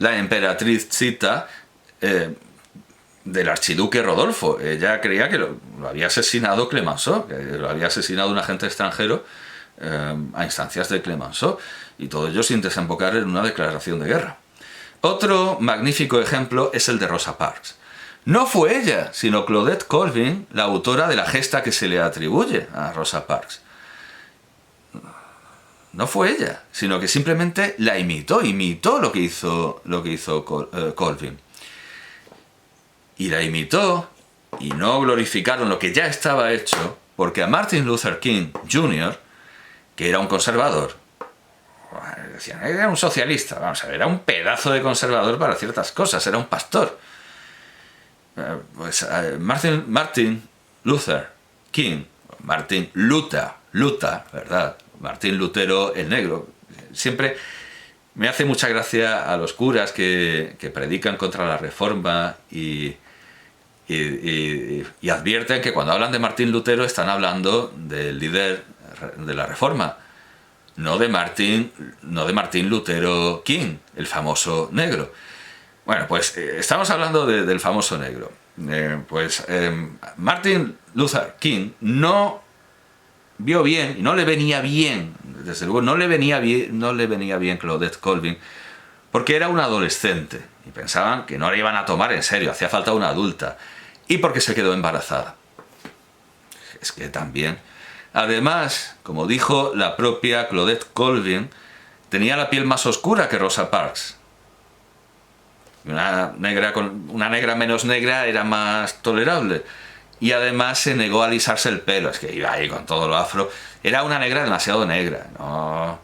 la emperatriz Zita del archiduque Rodolfo. Ella creía que lo había asesinado Clemenceau, que lo había asesinado un agente extranjero a instancias de Clemenceau, y todo ello sin desembocar en una declaración de guerra. Otro magnífico ejemplo es el de Rosa Parks. No fue ella, sino Claudette Colvin, la autora de la gesta que se le atribuye a Rosa Parks. No fue ella, sino que simplemente la imitó lo que hizo Colvin. Y la imitó, y no glorificaron lo que ya estaba hecho, porque a Martin Luther King Jr., que era un conservador, decían, era un socialista, vamos a ver, era un pedazo de conservador para ciertas cosas, era un pastor. Pues Martin Luther King, Martin Luther, ¿verdad? Martín Lutero el Negro. Siempre me hace mucha gracia a los curas que predican contra la Reforma y advierten que cuando hablan de Martín Lutero están hablando del líder de la Reforma, no de Martín Lutero King, el famoso negro. Bueno, pues estamos hablando del famoso negro. Martin Luther King no vio bien, y no le venía bien, desde luego no le venía bien Claudette Colvin, porque era una adolescente, y pensaban que no la iban a tomar en serio, hacía falta una adulta, y porque se quedó embarazada. Es que también... Además, como dijo la propia Claudette Colvin, tenía la piel más oscura que Rosa Parks. Una negra menos negra era más tolerable. Y además se negó a alisarse el pelo, es que iba ahí con todo lo afro. Era una negra demasiado negra, ¿no?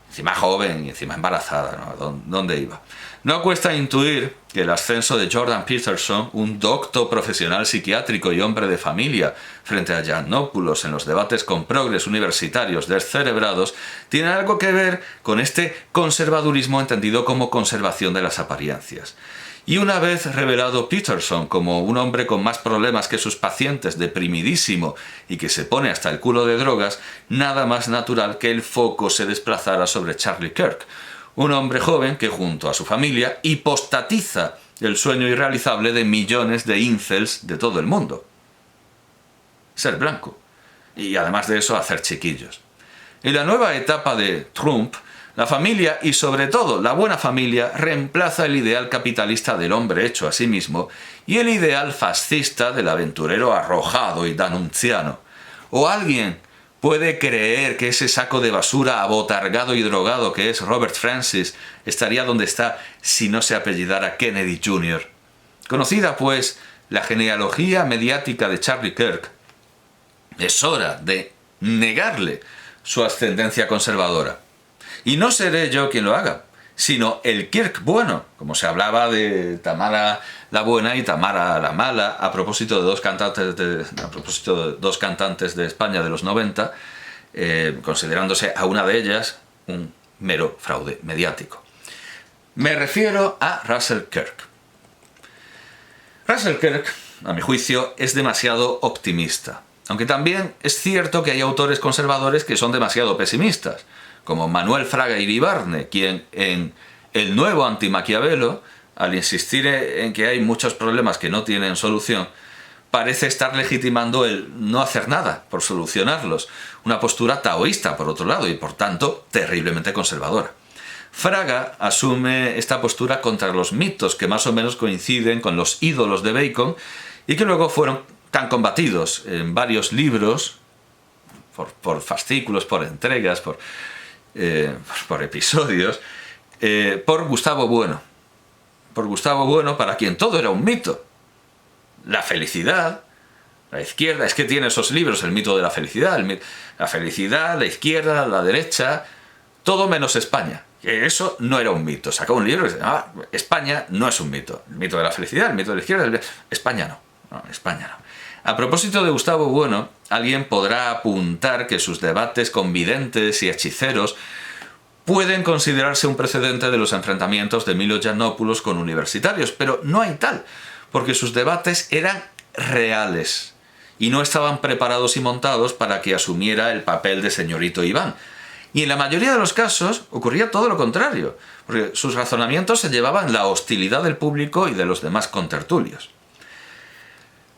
Encima joven y encima embarazada, ¿no? ¿Dónde iba? No cuesta intuir que el ascenso de Jordan Peterson, un docto profesional psiquiátrico y hombre de familia, frente a Yiannopoulos en los debates con progres universitarios descerebrados, tiene algo que ver con este conservadurismo entendido como conservación de las apariencias. Y una vez revelado Peterson como un hombre con más problemas que sus pacientes, deprimidísimo y que se pone hasta el culo de drogas, nada más natural que el foco se desplazara sobre Charlie Kirk, un hombre joven que junto a su familia hipostatiza el sueño irrealizable de millones de incels de todo el mundo. Ser blanco. Y además de eso, hacer chiquillos. En la nueva etapa de Trump, la familia, y sobre todo la buena familia, reemplaza el ideal capitalista del hombre hecho a sí mismo y el ideal fascista del aventurero arrojado y danunciano. ¿O alguien puede creer que ese saco de basura abotargado y drogado que es Robert Francis estaría donde está si no se apellidara Kennedy Jr.? Conocida, pues, la genealogía mediática de Charlie Kirk, es hora de negarle su ascendencia conservadora. Y no seré yo quien lo haga, sino el Kirk bueno, como se hablaba de Tamara la buena y Tamara la mala, a propósito de dos cantantes de España de los 90, considerándose a una de ellas un mero fraude mediático. Me refiero a Russell Kirk. Russell Kirk, a mi juicio, es demasiado optimista, aunque también es cierto que hay autores conservadores que son demasiado pesimistas, como Manuel Fraga Iribarne, quien en El nuevo anti-Maquiavelo, al insistir en que hay muchos problemas que no tienen solución, parece estar legitimando el no hacer nada por solucionarlos, una postura taoísta, por otro lado, y por tanto terriblemente conservadora. Fraga asume esta postura contra los mitos que más o menos coinciden con los ídolos de Bacon y que luego fueron tan combatidos en varios libros, por fascículos, por entregas, por episodios, por Gustavo Bueno. Por Gustavo Bueno, para quien todo era un mito. La felicidad, la izquierda, es que tiene esos libros, el mito de la felicidad, la felicidad, la izquierda, la derecha, todo menos España. Que eso no era un mito. Sacó un libro que se llamaba España no es un mito. El mito de la felicidad, el mito de la izquierda, España no. No, España no. A propósito de Gustavo Bueno, alguien podrá apuntar que sus debates con videntes y hechiceros pueden considerarse un precedente de los enfrentamientos de Emilio Yiannopoulos con universitarios, pero no hay tal, porque sus debates eran reales y no estaban preparados y montados para que asumiera el papel de señorito Iván, Y en la mayoría de los casos ocurría todo lo contrario, porque sus razonamientos se llevaban la hostilidad del público y de los demás contertulios.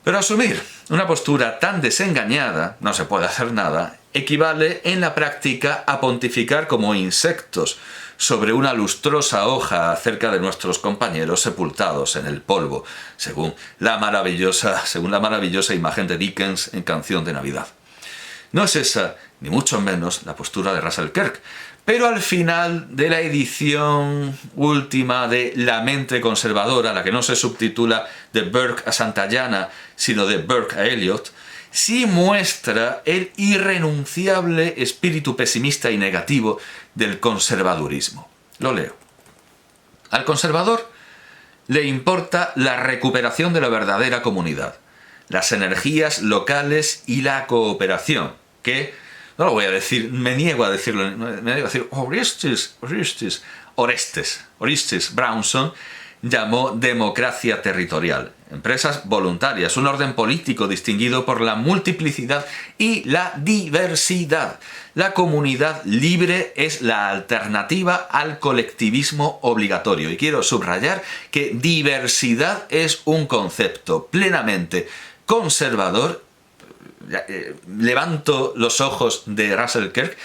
Pero asumir una postura tan desengañada, no se puede hacer nada, equivale en la práctica a pontificar como insectos sobre una lustrosa hoja acerca de nuestros compañeros sepultados en el polvo, según la maravillosa imagen de Dickens en Canción de Navidad. No es esa, ni mucho menos, la postura de Russell Kirk, pero al final de la edición última de La mente conservadora, la que no se subtitula de Burke a Santayana, sino de Burke a Eliot, sí muestra el irrenunciable espíritu pesimista y negativo del conservadurismo. Lo leo. Al conservador le importa la recuperación de la verdadera comunidad, las energías locales y la cooperación, que, no lo voy a decir, me niego a decirlo, me niego a decir, Orestes Brownson llamó democracia territorial, empresas voluntarias, un orden político distinguido por la multiplicidad y la diversidad. La comunidad libre es la alternativa al colectivismo obligatorio. Y quiero subrayar que diversidad es un concepto plenamente conservador. Levanto los ojos de Russell Kirk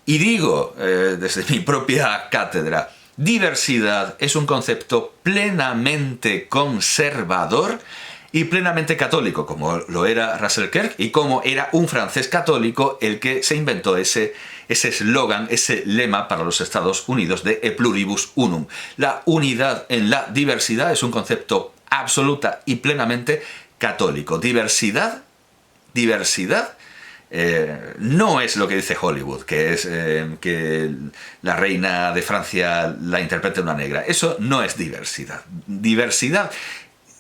y digo, desde mi propia cátedra, diversidad es un concepto plenamente conservador y plenamente católico, como lo era Russell Kirk y como era un francés católico el que se inventó ese eslogan, ese lema para los Estados Unidos de E pluribus unum. La unidad en la diversidad es un concepto absoluta y plenamente católico. Diversidad no es lo que dice Hollywood, que es que la reina de Francia la interprete una negra. Eso no es diversidad. Diversidad,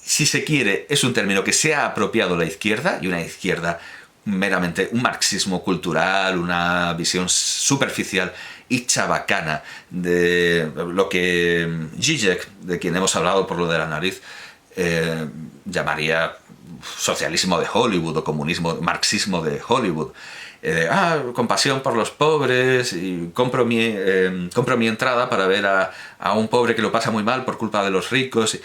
si se quiere, es un término que se ha apropiado la izquierda, y una izquierda meramente un marxismo cultural, una visión superficial y chabacana de lo que Zizek, de quien hemos hablado por lo de la nariz, llamaría socialismo de Hollywood o comunismo, marxismo de Hollywood. Compasión por los pobres y compro mi entrada para ver a un pobre que lo pasa muy mal por culpa de los ricos.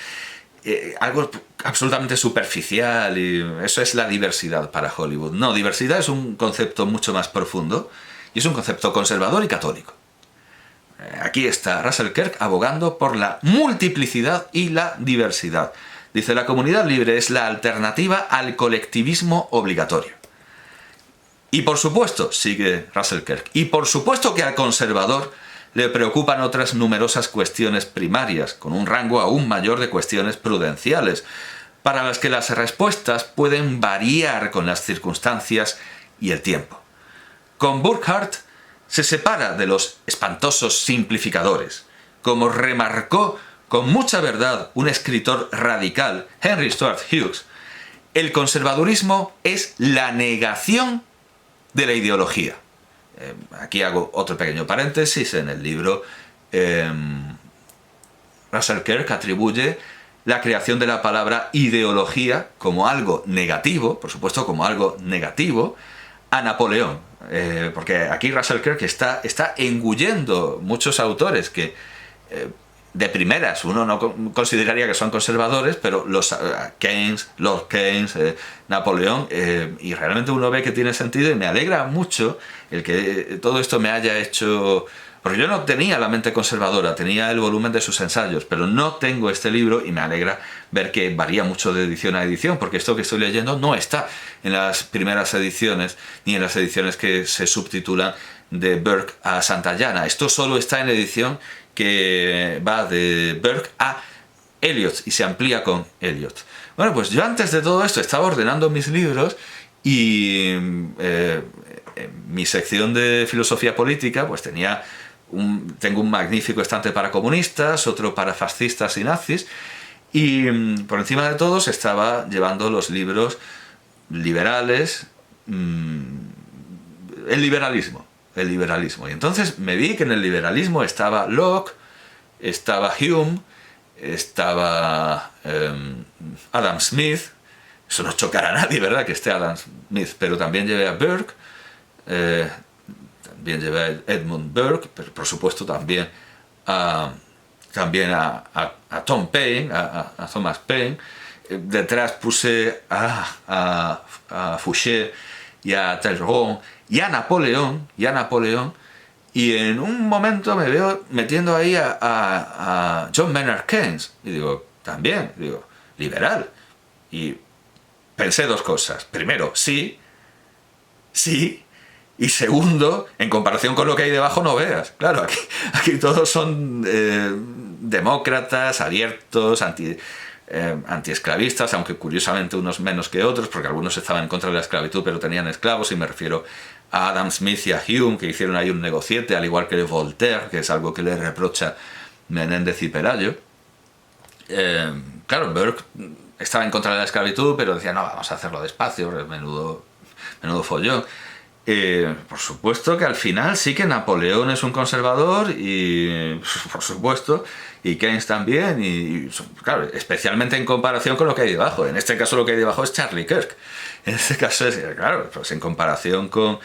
Algo absolutamente superficial, y eso es la diversidad para Hollywood. No, diversidad es un concepto mucho más profundo y es un concepto conservador y católico. Aquí está Russell Kirk abogando por la multiplicidad y la diversidad. Dice, la comunidad libre es la alternativa al colectivismo obligatorio. Y por supuesto, sigue Russell Kirk, y por supuesto que al conservador le preocupan otras numerosas cuestiones primarias, con un rango aún mayor de cuestiones prudenciales, para las que las respuestas pueden variar con las circunstancias y el tiempo. Con Burkhardt se separa de los espantosos simplificadores, como remarcó con mucha verdad un escritor radical, Henry Stuart Hughes. El conservadurismo es la negación de la ideología. Aquí hago otro pequeño paréntesis. En el libro Russell Kirk atribuye la creación de la palabra ideología como algo negativo, por supuesto como algo negativo, a Napoleón. Porque aquí Russell Kirk está engullendo muchos autores que de primeras uno no consideraría que son conservadores, pero los Keynes, Lord Keynes, Napoleón, y realmente uno ve que tiene sentido, y me alegra mucho el que todo esto me haya hecho... Porque yo no tenía la mente conservadora, tenía el volumen de sus ensayos, pero no tengo este libro, y me alegra ver que varía mucho de edición a edición, porque esto que estoy leyendo no está en las primeras ediciones, ni en las ediciones que se subtitulan de Burke a Santayana. Esto solo está en la edición que va de Burke a Eliot y se amplía con Eliot. Bueno, pues yo antes de todo esto estaba ordenando mis libros y en mi sección de filosofía política pues tengo un magnífico estante para comunistas, otro para fascistas y nazis, y por encima de todos estaba llevando los libros liberales, el liberalismo. Y entonces me vi que en el liberalismo estaba Locke, estaba Hume, estaba Adam Smith. Eso no chocará a nadie, ¿verdad?, que esté Adam Smith, pero también llevé a Burke, también llevé a Edmund Burke, pero por supuesto también a Tom Paine, a Thomas Paine. Detrás puse a Fouché y a Talleyrand y a Napoleón, y en un momento me veo metiendo ahí a John Maynard Keynes, y digo, también, liberal. Y pensé dos cosas. Primero, sí, y segundo, en comparación con lo que hay debajo, no veas. Claro, aquí todos son demócratas, abiertos, antiesclavistas, aunque curiosamente unos menos que otros, porque algunos estaban en contra de la esclavitud pero tenían esclavos, y me refiero a Adam Smith y a Hume, que hicieron ahí un negociete, al igual que Voltaire, que es algo que le reprocha Menéndez y Pelayo. Claro, Burke estaba en contra de la esclavitud, pero decía, no, vamos a hacerlo despacio, menudo follón. Por supuesto que al final sí que Napoleón es un conservador, y por supuesto, y Keynes también, y claro, especialmente en comparación con lo que hay debajo. En este caso lo que hay debajo es Charlie Kirk. En este caso es, claro, pues en comparación con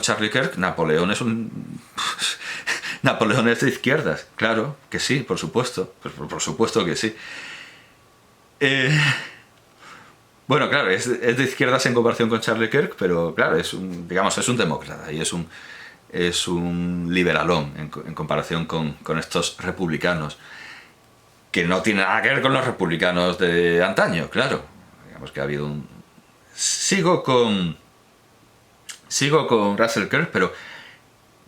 Charlie Kirk, Napoleón es Napoleón es de izquierdas. Claro que sí, por supuesto, por supuesto que sí. Bueno, claro, es de izquierdas en comparación con Charlie Kirk, pero claro, es un demócrata, y es un liberalón en comparación con estos republicanos, que no tiene nada que ver con los republicanos de antaño, claro. Digamos que ha habido un... Sigo con Russell Kirk, pero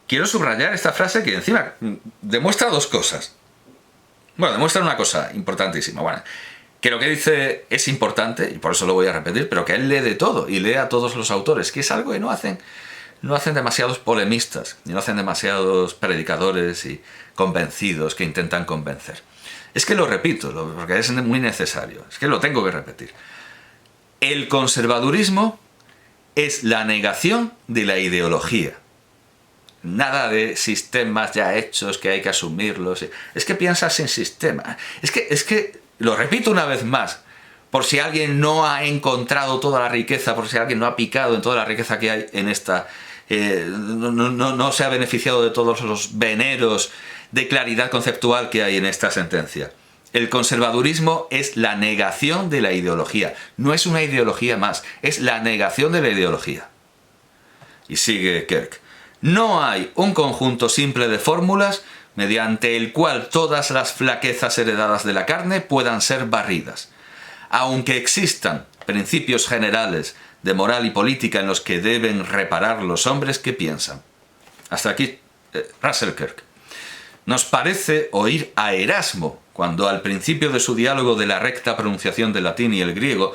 quiero subrayar esta frase que encima demuestra dos cosas. Bueno, demuestra una cosa importantísima. Bueno, que lo que dice es importante, y por eso lo voy a repetir, pero que él lee de todo, y lee a todos los autores, que es algo que no hacen demasiados polemistas, ni no hacen demasiados predicadores y convencidos que intentan convencer. Es que lo repito, porque es muy necesario, es que lo tengo que repetir. El conservadurismo es la negación de la ideología. Nada de sistemas ya hechos que hay que asumirlos. Es que piensas sin sistema. Es que lo repito una vez más, por si alguien no ha encontrado toda la riqueza, por si alguien no ha picado en toda la riqueza que hay en esta... no se ha beneficiado de todos los veneros de claridad conceptual que hay en esta sentencia. El conservadurismo es la negación de la ideología. No es una ideología más, es la negación de la ideología. Y sigue Kirk. No hay un conjunto simple de fórmulas mediante el cual todas las flaquezas heredadas de la carne puedan ser barridas. Aunque existan principios generales de moral y política en los que deben reparar los hombres que piensan. Hasta aquí Russell Kirk. Nos parece oír a Erasmo cuando al principio de su diálogo de la recta pronunciación del latín y el griego,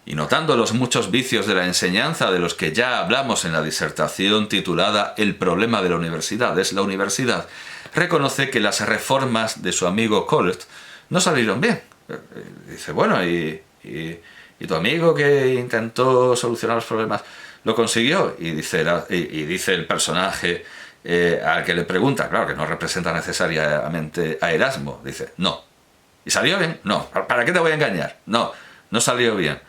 y notando los muchos vicios de la enseñanza de los que ya hablamos en la disertación titulada El problema de la universidad es la universidad, reconoce que las reformas de su amigo Colet no salieron bien. Dice, bueno, y tu amigo que intentó solucionar los problemas lo consiguió, y dice el personaje al que le pregunta, claro que no representa necesariamente a Erasmo, dice, no. ¿Y salió bien? No. ¿Para qué te voy a engañar? No salió bien.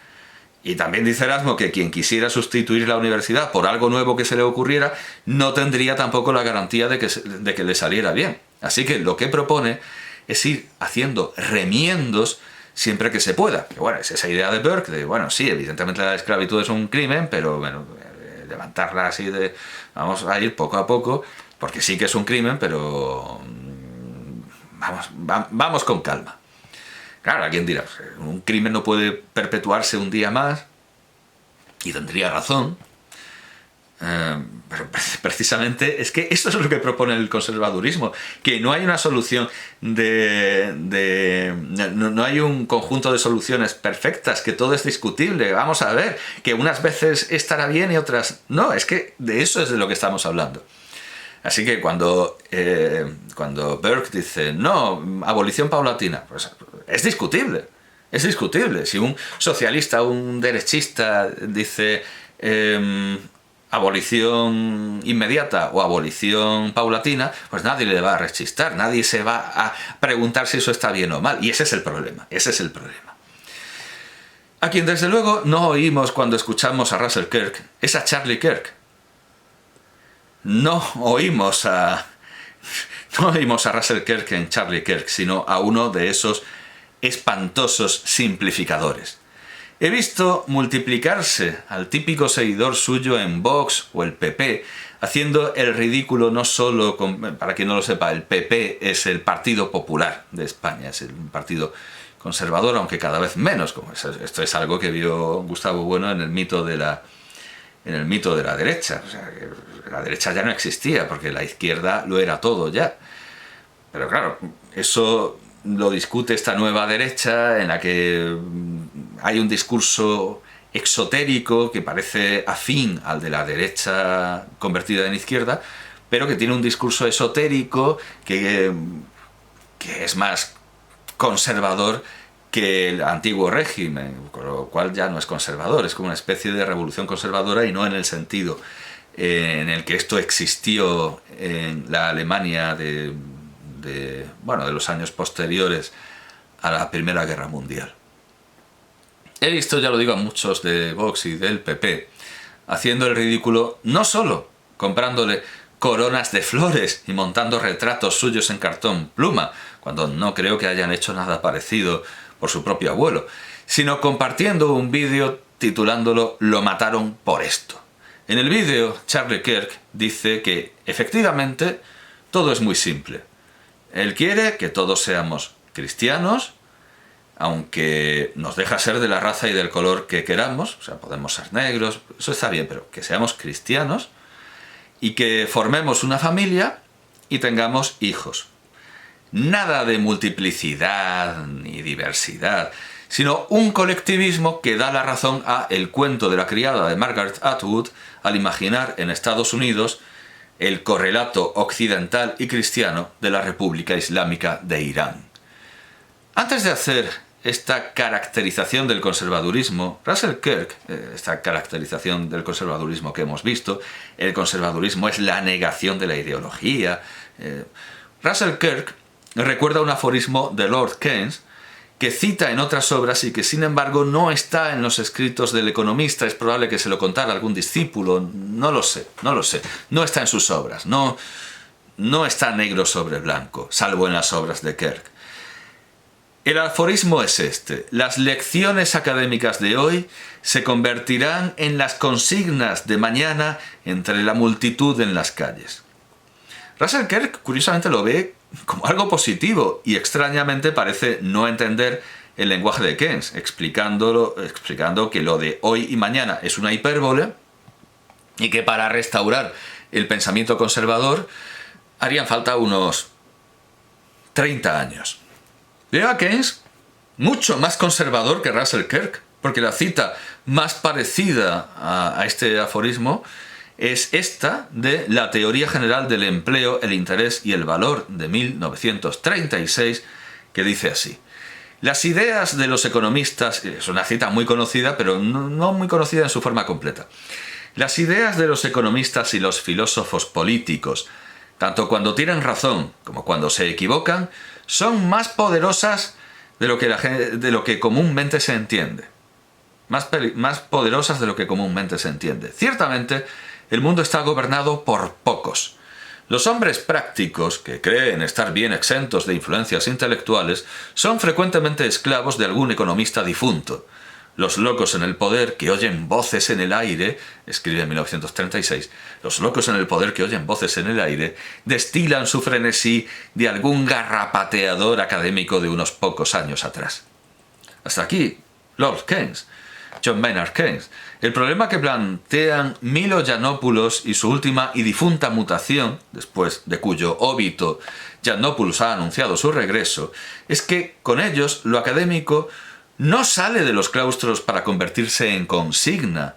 Y también dice Erasmo que quien quisiera sustituir la universidad por algo nuevo que se le ocurriera no tendría tampoco la garantía de que le saliera bien. Así que lo que propone es ir haciendo remiendos siempre que se pueda. Que bueno, es esa idea de Burke de, bueno, sí, evidentemente la esclavitud es un crimen, pero bueno, levantarla así de... Vamos a ir poco a poco, porque sí que es un crimen, pero... Vamos con calma. Claro, alguien dirá, un crimen no puede perpetuarse un día más, y tendría razón, pero precisamente es que esto es lo que propone el conservadurismo, que no hay una solución no hay un conjunto de soluciones perfectas, que todo es discutible, vamos a ver, que unas veces estará bien y otras no, es que de eso es de lo que estamos hablando. Así que cuando Burke dice, no, abolición paulatina, pues es discutible. Si un socialista o un derechista dice abolición inmediata o abolición paulatina, pues nadie le va a rechistar, nadie se va a preguntar si eso está bien o mal. Y ese es el problema, A quien desde luego no oímos cuando escuchamos a Russell Kirk es a Charlie Kirk. no oímos a Russell Kirk en Charlie Kirk, sino a uno de esos espantosos simplificadores. He visto multiplicarse al típico seguidor suyo en Vox o el PP, haciendo el ridículo no solo para quien no lo sepa, el PP es el Partido Popular de España, es un partido conservador, aunque cada vez menos. Esto es algo que vio Gustavo Bueno en el mito de la derecha. O sea, que la derecha ya no existía, porque la izquierda lo era todo ya. Pero claro, eso lo discute esta nueva derecha, en la que hay un discurso exotérico que parece afín al de la derecha convertida en izquierda, pero que tiene un discurso esotérico que es más conservador que el antiguo régimen, con lo cual ya no es conservador, es como una especie de revolución conservadora, y no en el sentido en el que esto existió en la Alemania de los años posteriores a la Primera Guerra Mundial. He visto, ya lo digo, a muchos de Vox y del PP haciendo el ridículo, no solo comprándole coronas de flores y montando retratos suyos en cartón pluma, cuando no creo que hayan hecho nada parecido por su propio abuelo, sino compartiendo un vídeo titulándolo "Lo mataron por esto". En el vídeo, Charlie Kirk dice que, efectivamente, todo es muy simple. Él quiere que todos seamos cristianos, aunque nos deja ser de la raza y del color que queramos, o sea, podemos ser negros, eso está bien, pero que seamos cristianos y que formemos una familia y tengamos hijos. Nada de multiplicidad ni diversidad, sino un colectivismo que da la razón a El cuento de la criada de Margaret Atwood al imaginar en Estados Unidos el correlato occidental y cristiano de la República Islámica de Irán. Antes de hacer esta caracterización del conservadurismo, Russell Kirk, esta caracterización del conservadurismo que hemos visto, el conservadurismo es la negación de la ideología. Russell Kirk recuerda un aforismo de Lord Keynes que cita en otras obras y que sin embargo no está en los escritos del economista. Es probable que se lo contara algún discípulo, no lo sé, no está en sus obras, no está negro sobre blanco, salvo en las obras de Kirk. El aforismo es este: las lecciones académicas de hoy se convertirán en las consignas de mañana entre la multitud en las calles. Russell Kirk, curiosamente, lo ve como algo positivo y extrañamente parece no entender el lenguaje de Keynes, explicando que lo de hoy y mañana es una hipérbole y que para restaurar el pensamiento conservador harían falta unos 30 años. Veo a Keynes mucho más conservador que Russell Kirk, porque la cita más parecida a este aforismo es esta de La teoría general del empleo, el interés y el valor, de 1936, que dice así: las ideas de los economistas, es una cita muy conocida, pero no muy conocida en su forma completa. Las ideas de los economistas y los filósofos políticos, tanto cuando tienen razón como cuando se equivocan, son más poderosas de lo que comúnmente se entiende. Más poderosas de lo que comúnmente se entiende. Ciertamente, el mundo está gobernado por pocos. Los hombres prácticos, que creen estar bien exentos de influencias intelectuales, son frecuentemente esclavos de algún economista difunto. Los locos en el poder que oyen voces en el aire, escribe en 1936, los locos en el poder que oyen voces en el aire destilan su frenesí de algún garrapateador académico de unos pocos años atrás. Hasta aquí, Lord Keynes, John Maynard Keynes. El problema que plantean Milo Yiannopoulos y su última y difunta mutación, después de cuyo óbito Yiannopoulos ha anunciado su regreso, es que con ellos lo académico no sale de los claustros para convertirse en consigna,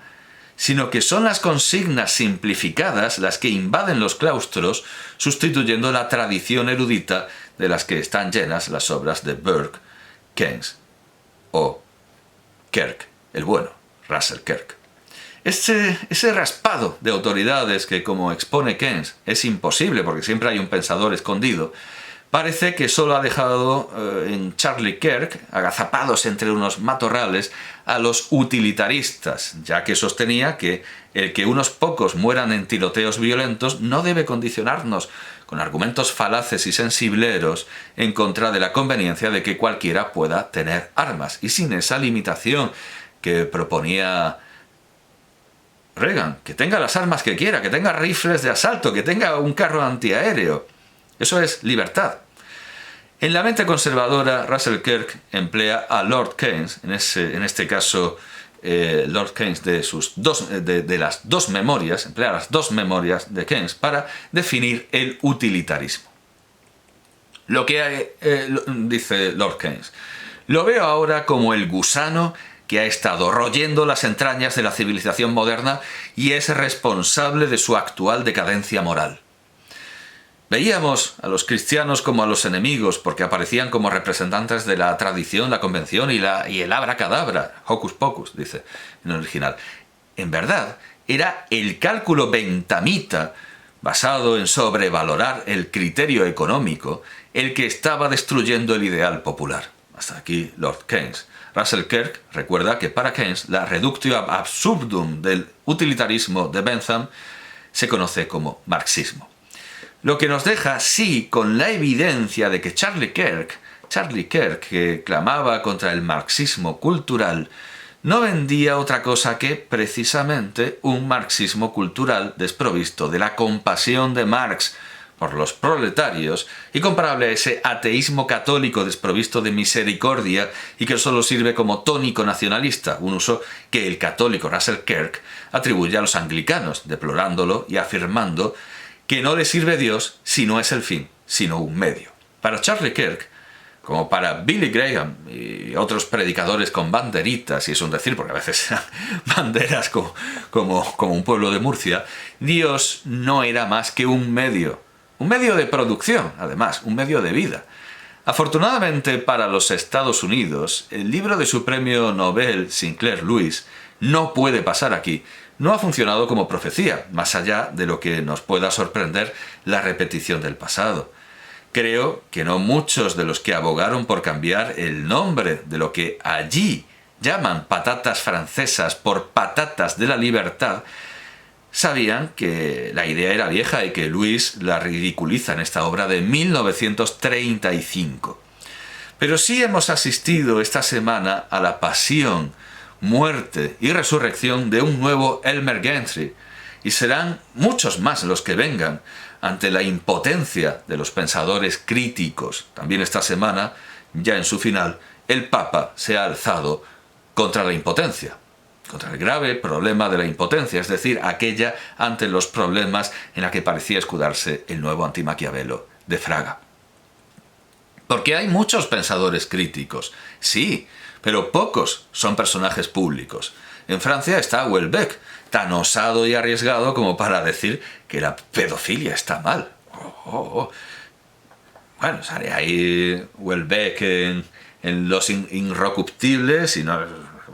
sino que son las consignas simplificadas las que invaden los claustros, sustituyendo la tradición erudita de las que están llenas las obras de Burke, Keynes o Kirk, el bueno, Russell Kirk. Ese raspado de autoridades que, como expone Keynes, es imposible porque siempre hay un pensador escondido, parece que solo ha dejado en Charlie Kirk, agazapados entre unos matorrales, a los utilitaristas, ya que sostenía que el que unos pocos mueran en tiroteos violentos no debe condicionarnos con argumentos falaces y sensibleros en contra de la conveniencia de que cualquiera pueda tener armas, y sin esa limitación que proponía Reagan, que tenga las armas que quiera, que tenga rifles de asalto, que tenga un carro antiaéreo. Eso es libertad. En la mente conservadora, Russell Kirk emplea a Lord Keynes, en este caso Lord Keynes de las dos memorias, emplea las dos memorias de Keynes para definir el utilitarismo. Lo que dice Lord Keynes: lo veo ahora como el gusano que ha estado royendo las entrañas de la civilización moderna y es responsable de su actual decadencia moral. Veíamos a los cristianos como a los enemigos porque aparecían como representantes de la tradición, la convención y el abracadabra, hocus pocus, dice en el original. En verdad, era el cálculo bentamita, basado en sobrevalorar el criterio económico, el que estaba destruyendo el ideal popular. Hasta aquí Lord Keynes. Russell Kirk recuerda que para Keynes la reductio ab absurdum del utilitarismo de Bentham se conoce como marxismo. Lo que nos deja, sí, con la evidencia de que Charlie Kirk, que clamaba contra el marxismo cultural, no vendía otra cosa que, precisamente, un marxismo cultural desprovisto de la compasión de Marx por los proletarios y comparable a ese ateísmo católico desprovisto de misericordia y que solo sirve como tónico nacionalista, un uso que el católico Russell Kirk atribuye a los anglicanos, deplorándolo y afirmando que no le sirve Dios si no es el fin, sino un medio. Para Charlie Kirk, como para Billy Graham y otros predicadores con banderitas, y es un decir porque a veces eran banderas como un pueblo de Murcia, Dios no era más que un medio de producción, además, un medio de vida. Afortunadamente para los Estados Unidos, el libro de su premio Nobel Sinclair Lewis, No puede pasar aquí, no ha funcionado como profecía, más allá de lo que nos pueda sorprender la repetición del pasado. Creo que no muchos de los que abogaron por cambiar el nombre de lo que allí llaman patatas francesas por patatas de la libertad sabían que la idea era vieja y que Lewis la ridiculiza en esta obra de 1935. Pero sí hemos asistido esta semana a la pasión, muerte y resurrección de un nuevo Elmer Gantry, y serán muchos más los que vengan ante la impotencia de los pensadores críticos. También esta semana, ya en su final, el Papa se ha alzado contra la impotencia, contra el grave problema de la impotencia, es decir, aquella ante los problemas en la que parecía escudarse el nuevo antimaquiavelo de Fraga. Porque hay muchos pensadores críticos, sí, pero pocos son personajes públicos. En Francia está Houellebecq, tan osado y arriesgado como para decir que la pedofilia está mal. Bueno, sale ahí Houellebecq en Los Incorruptibles y no,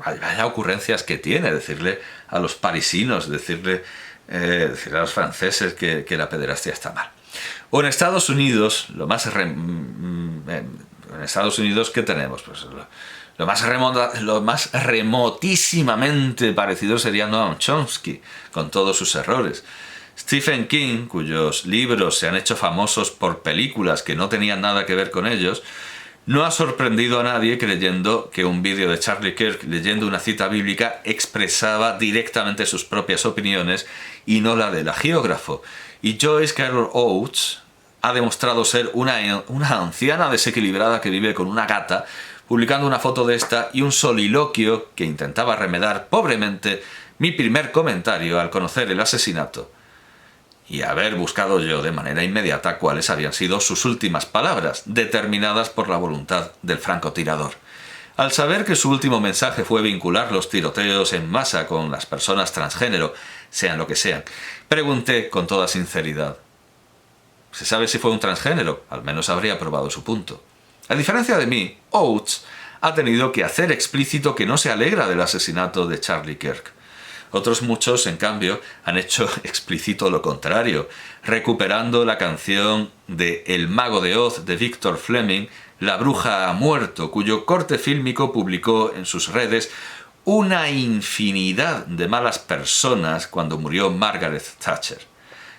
vaya ocurrencias que tiene, decirle a los parisinos, decirle a los franceses que la pederastia está mal. O en Estados Unidos, ¿qué tenemos? Pues lo más remotísimamente parecido sería Noam Chomsky, con todos sus errores. Stephen King, cuyos libros se han hecho famosos por películas que no tenían nada que ver con ellos, no ha sorprendido a nadie creyendo que un vídeo de Charlie Kirk leyendo una cita bíblica expresaba directamente sus propias opiniones y no la del agiógrafo. Y Joyce Carol Oates ha demostrado ser una anciana desequilibrada que vive con una gata, publicando una foto de esta y un soliloquio que intentaba remedar pobremente mi primer comentario al conocer el asesinato y haber buscado yo de manera inmediata cuáles habían sido sus últimas palabras, determinadas por la voluntad del francotirador. Al saber que su último mensaje fue vincular los tiroteos en masa con las personas transgénero, sean lo que sean, pregunté con toda sinceridad: ¿se sabe si fue un transgénero? Al menos habría probado su punto. A diferencia de mí, Oates ha tenido que hacer explícito que no se alegra del asesinato de Charlie Kirk. Otros muchos, en cambio, han hecho explícito lo contrario, recuperando la canción de El Mago de Oz de Victor Fleming, La bruja ha muerto, cuyo corte fílmico publicó en sus redes una infinidad de malas personas cuando murió Margaret Thatcher.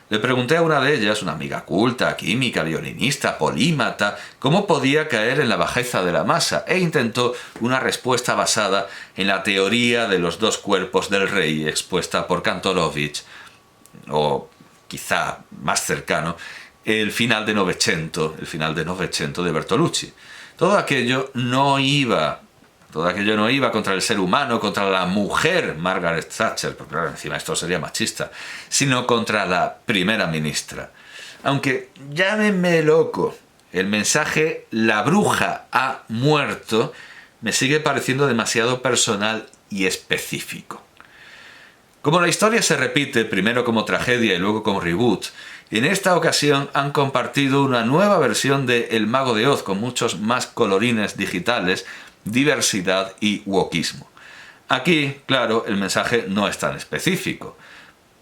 Le pregunté a una de ellas, una amiga culta, química, violinista, polímata, cómo podía caer en la bajeza de la masa, e intentó una respuesta basada en la teoría de los dos cuerpos del rey expuesta por Kantorovich, o quizá más cercano, el final de Novecento de Bertolucci. Todo aquello no iba contra el ser humano, contra la mujer Margaret Thatcher, porque claro, encima esto sería machista, sino contra la primera ministra. Aunque, llámenme loco, el mensaje "la bruja ha muerto" me sigue pareciendo demasiado personal y específico. Como la historia se repite, primero como tragedia y luego como reboot, en esta ocasión han compartido una nueva versión de El Mago de Oz con muchos más colorines digitales, diversidad y wokismo. Aquí, claro, el mensaje no es tan específico,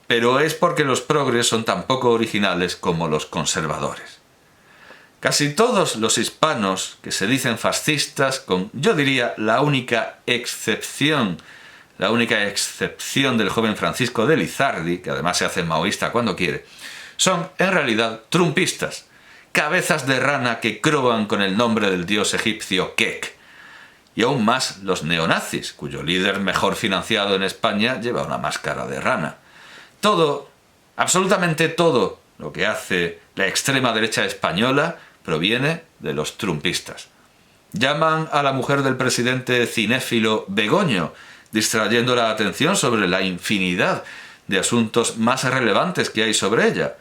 pero es porque los progres son tan poco originales como los conservadores. Casi todos los hispanos que se dicen fascistas, con, yo diría, la única excepción del joven Francisco de Lizardi, que además se hace maoísta cuando quiere, son en realidad trumpistas, cabezas de rana que croban con el nombre del dios egipcio Kek. Y aún más los neonazis, cuyo líder mejor financiado en España lleva una máscara de rana. Todo, absolutamente todo lo que hace la extrema derecha española proviene de los trumpistas. Llaman a la mujer del presidente cinéfilo Begoño, distrayendo la atención sobre la infinidad de asuntos más relevantes que hay sobre ella,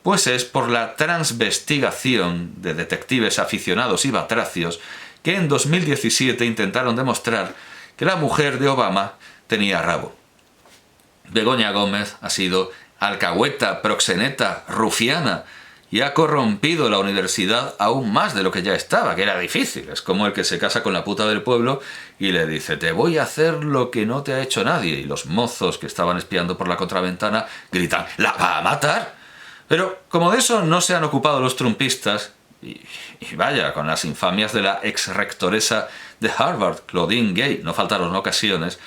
pues es por la transvestigación de detectives aficionados y batracios que en 2017 intentaron demostrar que la mujer de Obama tenía rabo. Begoña Gómez ha sido alcahueta, proxeneta, rufiana y ha corrompido la universidad aún más de lo que ya estaba, que era difícil. Es como el que se casa con la puta del pueblo y le dice: te voy a hacer lo que no te ha hecho nadie, y los mozos que estaban espiando por la contraventana gritan: ¡la va a matar! Pero como de eso no se han ocupado los trumpistas, y vaya, con las infamias de la ex-rectoresa de Harvard, Claudine Gay, no faltaron ocasiones,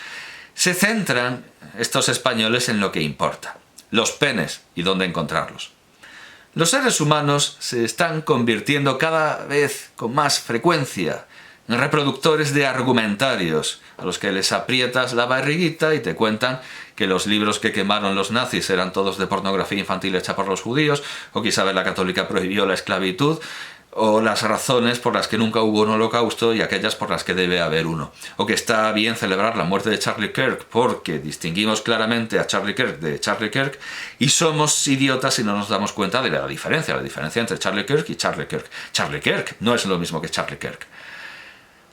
se centran estos españoles en lo que importa: los penes y dónde encontrarlos. Los seres humanos se están convirtiendo cada vez con más frecuencia en reproductores de argumentarios, a los que les aprietas la barriguita y te cuentan que los libros que quemaron los nazis eran todos de pornografía infantil hecha por los judíos, o que Isabel la Católica prohibió la esclavitud, o las razones por las que nunca hubo un holocausto y aquellas por las que debe haber uno, o que está bien celebrar la muerte de Charlie Kirk porque distinguimos claramente a Charlie Kirk de Charlie Kirk y somos idiotas si no nos damos cuenta de la diferencia entre Charlie Kirk y Charlie Kirk. Charlie Kirk no es lo mismo que Charlie Kirk.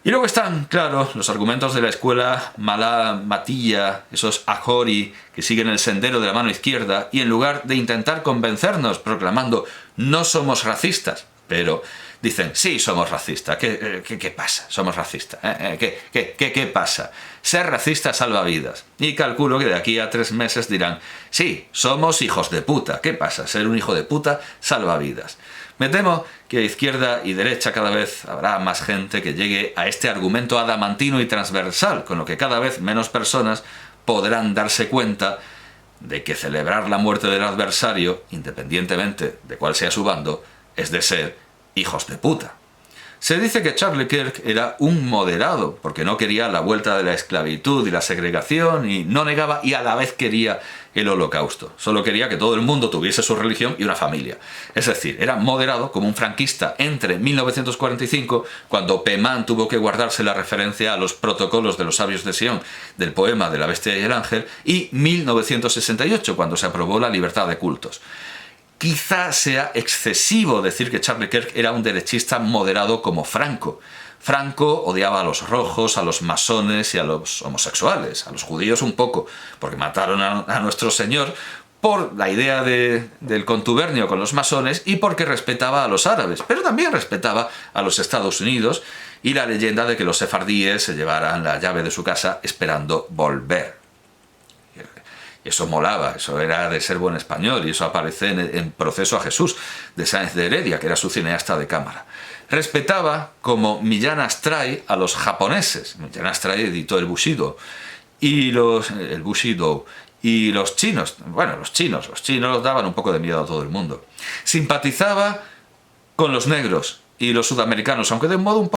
Y luego están, claro, los argumentos de la escuela Matilla, esos Ajori que siguen el sendero de la mano izquierda y en lugar de intentar convencernos proclamando "no somos racistas", pero dicen "sí, somos racistas". ¿Qué pasa? Somos racistas. ¿Qué pasa? Ser racista salva vidas. Y calculo que de aquí a 3 meses dirán "sí, somos hijos de puta". ¿Qué pasa? Ser un hijo de puta salva vidas. Me temo que a izquierda y derecha cada vez habrá más gente que llegue a este argumento adamantino y transversal, con lo que cada vez menos personas podrán darse cuenta de que celebrar la muerte del adversario, independientemente de cuál sea su bando, es de ser hijos de puta. Se dice que Charlie Kirk era un moderado, porque no quería la vuelta de la esclavitud y la segregación, y no negaba y a la vez quería el holocausto. Solo quería que todo el mundo tuviese su religión y una familia. Es decir, era moderado como un franquista entre 1945, cuando Pemán tuvo que guardarse la referencia a los protocolos de los sabios de Sion del poema de la bestia y el ángel, y 1968, cuando se aprobó la libertad de cultos. Quizá sea excesivo decir que Charlie Kirk era un derechista moderado como Franco. Franco odiaba a los rojos, a los masones y a los homosexuales, a los judíos un poco, porque mataron a nuestro Señor, por la idea del contubernio con los masones y porque respetaba a los árabes, pero también respetaba a los Estados Unidos y la leyenda de que los sefardíes se llevaran la llave de su casa esperando volver. Y eso molaba, eso era de ser buen español, y eso aparece en Proceso a Jesús, de Sáenz de Heredia, que era su cineasta de cámara. Respetaba, como Millán Astray, a los japoneses. Millán Astray editó el Bushido, y los chinos, bueno, los chinos daban un poco de miedo a todo el mundo. Simpatizaba con los negros y los sudamericanos, aunque de un modo un poco